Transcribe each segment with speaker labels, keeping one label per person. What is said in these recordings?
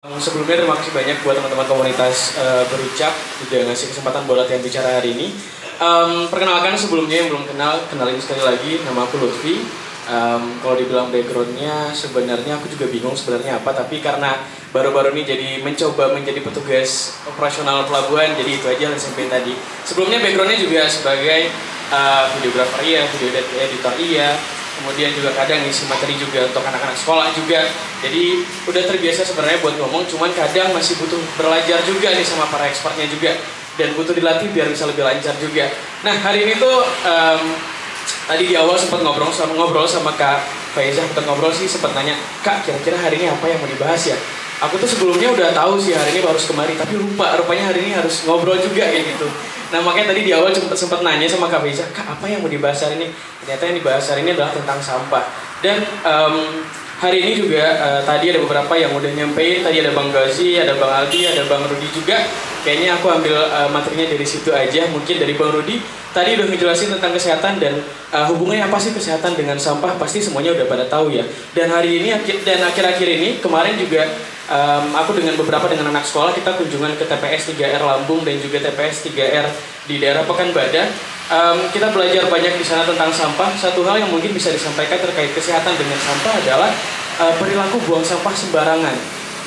Speaker 1: Sebelumnya terima kasih banyak buat teman-teman komunitas berucap udah ngasih kesempatan buat latihan bicara hari ini. Perkenalkan sebelumnya yang belum kenal, kenalin sekali lagi, nama aku Lutfi. Kalau dibilang backgroundnya sebenarnya aku juga bingung sebenarnya apa, tapi karena baru-baru ini jadi mencoba menjadi petugas operasional pelabuhan, jadi itu aja yang sampai tadi. Sebelumnya backgroundnya juga sebagai videografer iya, video editor iya, kemudian juga kadang ngisi materi juga untuk anak-anak sekolah juga. Jadi udah terbiasa sebenarnya buat ngomong, cuman kadang masih butuh belajar juga nih sama para expertnya juga, dan butuh dilatih biar bisa lebih lancar juga. Nah hari ini tuh tadi di awal sempat ngobrol sama Kak Faiza, kita ngobrol sih sempat nanya, Kak kira-kira hari ini apa yang mau dibahas ya? Aku tuh sebelumnya udah tahu sih hari ini harus kemari, tapi rupanya hari ini harus ngobrol juga kayak gitu. Nah makanya tadi di awal sempat nanya sama Kak Faiza, Kak apa yang mau dibahas hari ini? Ternyata yang dibahas hari ini adalah tentang sampah. Dan hari ini juga tadi ada beberapa yang udah nyampein, tadi ada Bang Gazi, ada Bang Aldi, ada Bang Rudi juga. Kayaknya aku ambil materinya dari situ aja, mungkin dari Bang Rudi. Tadi udah ngejelasin tentang kesehatan dan hubungannya apa sih kesehatan dengan sampah, pasti semuanya udah pada tahu ya. Dan hari ini dan akhir-akhir ini, kemarin juga aku dengan anak sekolah kita kunjungan ke TPS 3R Lambung dan juga TPS 3R di daerah Pekanbadan. Kita belajar banyak di sana tentang sampah. Satu hal yang mungkin bisa disampaikan terkait kesehatan dengan sampah adalah perilaku buang sampah sembarangan.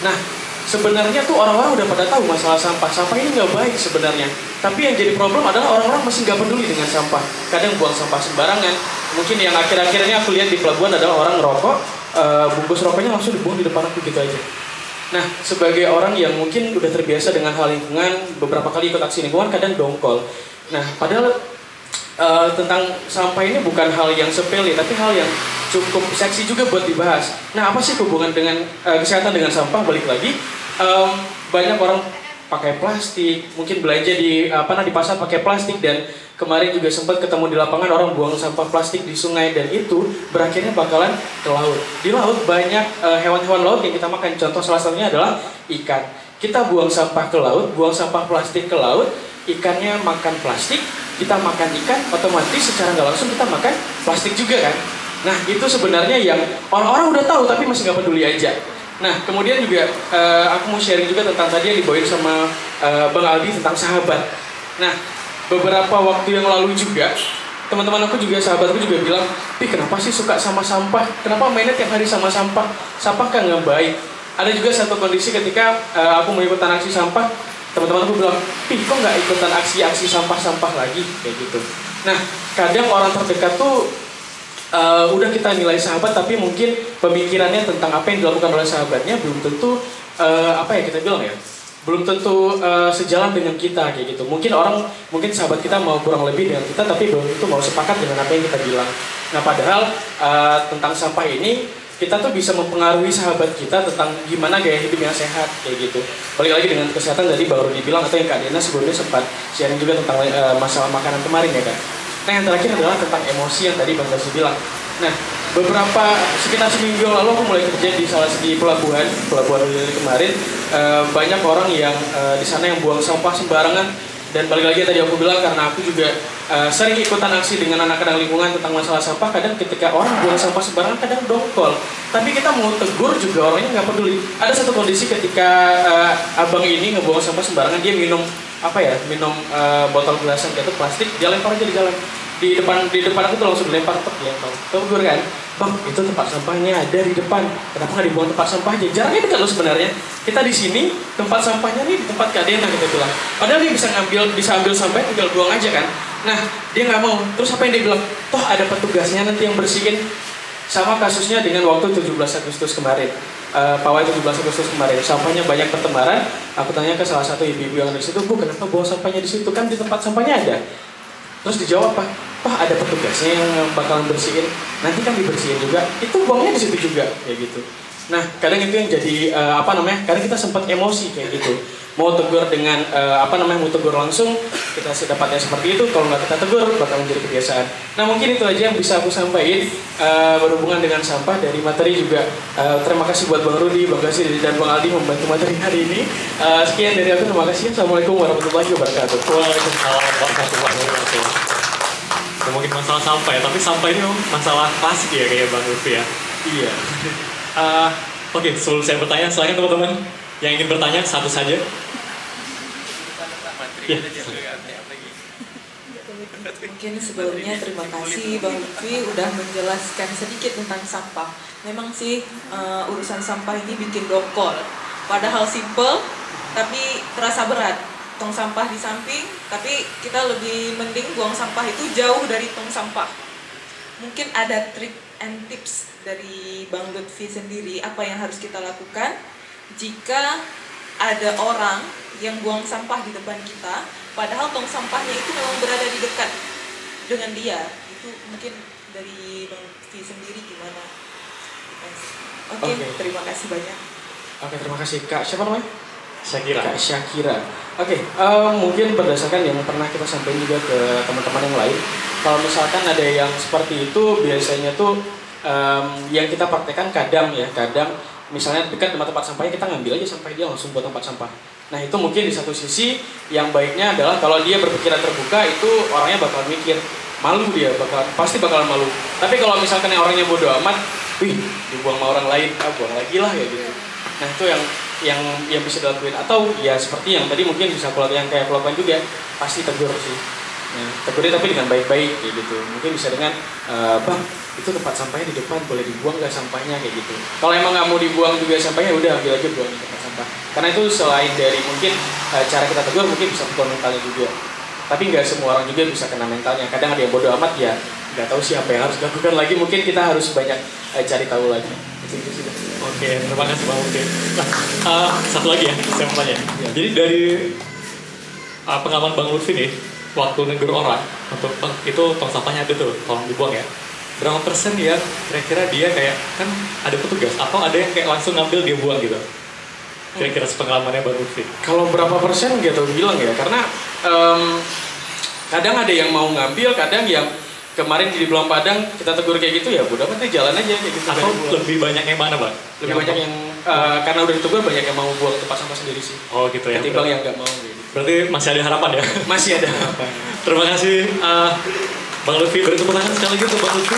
Speaker 1: Nah, sebenarnya tuh orang-orang udah pada tahu masalah sampah. Sampah ini nggak baik sebenarnya. Tapi yang jadi problem adalah orang-orang masih nggak peduli dengan sampah. Kadang buang sampah sembarangan. Mungkin yang akhir-akhir ini aku lihat di pelabuhan adalah orang ngerokok, bungkus rokoknya langsung dibuang di depan aku gitu aja. Nah, sebagai orang yang mungkin udah terbiasa dengan hal lingkungan, beberapa kali ikut aksi lingkungan, kadang dongkol. Nah, padahal tentang sampah ini bukan hal yang sepele, tapi hal yang cukup seksi juga buat dibahas. Nah, apa sih hubungan dengan kesehatan dengan sampah? Balik lagi, banyak orang pakai plastik, mungkin belanja di pasar pakai plastik, dan kemarin juga sempat ketemu di lapangan orang buang sampah plastik di sungai, dan itu berakhirnya bakalan ke laut. Di laut banyak hewan-hewan laut yang kita makan. Contoh salah satunya adalah ikan. Kita buang sampah ke laut, buang sampah plastik ke laut, ikannya makan plastik, kita makan ikan, otomatis secara nggak langsung kita makan plastik juga kan. Nah itu sebenarnya yang orang-orang udah tahu tapi masih nggak peduli aja. Nah kemudian juga aku mau sharing juga tentang tadi yang dibawain sama Bang Aldi tentang sahabat. Nah beberapa waktu yang lalu juga teman-teman aku juga, sahabatku juga bilang, Pi kenapa sih suka sama sampah? Kenapa mainnya tiap hari sama sampah? Sampah kan nggak baik. Ada juga satu kondisi ketika aku mau ikutan aksi sampah, teman-teman aku bilang, Pi kok nggak ikutan aksi-aksi sampah-sampah lagi? Kayak gitu. Nah kadang orang terdekat tuh udah kita nilai sahabat, tapi mungkin pemikirannya tentang apa yang dilakukan oleh sahabatnya belum tentu kita bilang ya, belum tentu sejalan dengan kita kayak gitu. Mungkin sahabat kita mau kurang lebih dengan kita, tapi belum tentu mau sepakat dengan apa yang kita bilang. Nah padahal tentang sampah ini kita tuh bisa mempengaruhi sahabat kita tentang gimana gaya hidup yang sehat kayak gitu. Balik lagi dengan kesehatan tadi baru dibilang, atau yang Kak Dena sebelumnya sempat sharing juga tentang masalah makanan kemarin ya Kak. Nah yang terakhir adalah tentang emosi yang tadi Bang Gazi bilang. Nah sekitar seminggu lalu aku mulai kerja di pelabuhan dari kemarin. Banyak orang yang di sana yang buang sampah sembarangan, dan balik lagi tadi aku bilang karena aku juga sering ikutan aksi dengan anak-anak lingkungan tentang masalah sampah. Kadang ketika orang buang sampah sembarangan kadang dongkol, tapi kita mau tegur juga orangnya nggak peduli. Ada satu kondisi ketika abang ini ngebuang sampah sembarangan, dia minum botol gelasan jatuh plastik, dia lempar aja di jalan. Di depan aku tuh langsung dilempar, tegur kan, Bang itu tempat sampahnya ada di depan, kenapa nggak dibuang tempat sampah aja? Jarangnya dekat loh sebenarnya. Kita di sini tempat sampahnya nih di tempat Kak Dena kita bilang. Padahal dia bisa ambil sampah tinggal buang aja kan. Nah dia nggak mau. Terus apa yang dia bilang? Toh ada petugasnya nanti yang bersihin. Sama kasusnya dengan waktu 17 Agustus kemarin. Pawai 17 Agustus kemarin, sampahnya banyak bertebaran. Aku tanya ke salah satu ibu-ibu yang ada di situ, Bu kenapa buang sampahnya di situ? Kan di tempat sampahnya ada. Terus dijawab, Pak ada petugasnya yang bakalan bersihin. Nanti kan dibersihin juga. Itu buangnya di situ juga, kayak gitu. Nah, kadang itu yang jadi kadang kita sempat emosi kayak gitu. Mau tegur dengan mau tegur langsung, kita dapatnya seperti itu. Kalau nggak kita tegur, bakal menjadi kebiasaan. Nah, mungkin itu aja yang bisa aku sampaikan berhubungan dengan sampah dari materi juga. Terima kasih buat Bang Rudi, Bang Gazi, dan Bang Aldi membantu materi hari ini. Sekian dari aku, terima kasih. Assalamualaikum warahmatullahi wabarakatuh.
Speaker 2: Waalaikumsalam warahmatullahi wabarakatuh. Ngomongin masalah sampah ya, tapi sampah ini masalah klasik ya kayak Bang Lutfi ya.
Speaker 1: Iya.
Speaker 2: Oke, sebelum saya bertanya, silakan teman-teman. Yang ingin bertanya satu saja. Ya.
Speaker 3: Mungkin sebelumnya terima kasih Bang Lutfi udah menjelaskan sedikit tentang sampah. Memang sih urusan sampah ini bikin dongkol. Padahal simple tapi terasa berat. Tong sampah di samping, tapi kita lebih mending buang sampah itu jauh dari tong sampah. Mungkin ada trik and tips dari Bang Lutfi sendiri apa yang harus kita lakukan jika ada orang yang buang sampah di depan kita, padahal tong sampahnya itu memang berada di dekat dengan dia. Itu mungkin dari Bang Lutfi sendiri gimana? Oke, terima kasih banyak.
Speaker 1: Oke, terima kasih Kak. Siapa namanya?
Speaker 2: Syakira.
Speaker 1: Kak Syakira. Oke, mungkin berdasarkan yang pernah kita sampaikan juga ke teman-teman yang lain, kalau misalkan ada yang seperti itu, biasanya tuh yang kita praktekkan kadang misalnya dekat tempat sampahnya kita ngambil aja sampah dia langsung buat tempat sampah. Nah itu mungkin di satu sisi yang baiknya adalah kalau dia berpikiran terbuka itu orangnya bakal mikir malu, dia pasti bakal malu. Tapi kalau misalkan yang orangnya bodoh amat, wih dibuang sama orang lain, buang lagi lah ya gitu. Nah itu yang bisa dilakuin, atau ya seperti yang tadi mungkin bisa yang kayak aku lakukan juga, pasti tegur sih. Nah, tegurnya tapi dengan baik-baik kayak gitu. Mungkin bisa dengan bang, itu tempat sampahnya di depan, boleh dibuang nggak sampahnya kayak gitu. Kalau emang nggak mau dibuang juga sampahnya, udah ambil aja buang di tempat sampah. Karena itu selain dari mungkin cara kita tegur, mungkin bisa pukul mentalnya juga. Tapi nggak semua orang juga bisa kena mentalnya. Kadang ada yang bodoh amat ya, nggak tahu siapa yang harus dilakukan lagi. Mungkin kita harus banyak cari tahu lagi. Itu sih.
Speaker 2: Oke, terima kasih Bang Lutfi. Nah, satu lagi ya, saya mau tanya. Ya. Jadi dari pengalaman Bang Lutfi nih, waktu negur orang untuk itu tong sampahnya ada tuh, tolong dibuang ya. Berapa persen ya kira-kira dia kayak kan ada petugas atau ada yang kayak langsung ngambil dia buang gitu? Kira-kira sepengalamannya Bang Lutfi.
Speaker 1: Kalau berapa persen gitu bilang ya, karena kadang ada yang mau ngambil, kadang yang kemarin di Belang Padang kita tegur kayak gitu ya, udah nanti jalan aja kayak gitu.
Speaker 2: Atau lebih banyak yang mana Bang?
Speaker 1: Lebih banyak yang karena udah ditegur banyak yang mau buang tempat sampah sendiri sih.
Speaker 2: Oh gitu ya.
Speaker 1: Ketimbang yang nggak mau gitu.
Speaker 2: Berarti masih ada harapan ya?
Speaker 1: Masih ada harapan.
Speaker 2: Terima kasih Bang Lutfi, beri tepuk tangan sekali lagi untuk Bang Lutfi.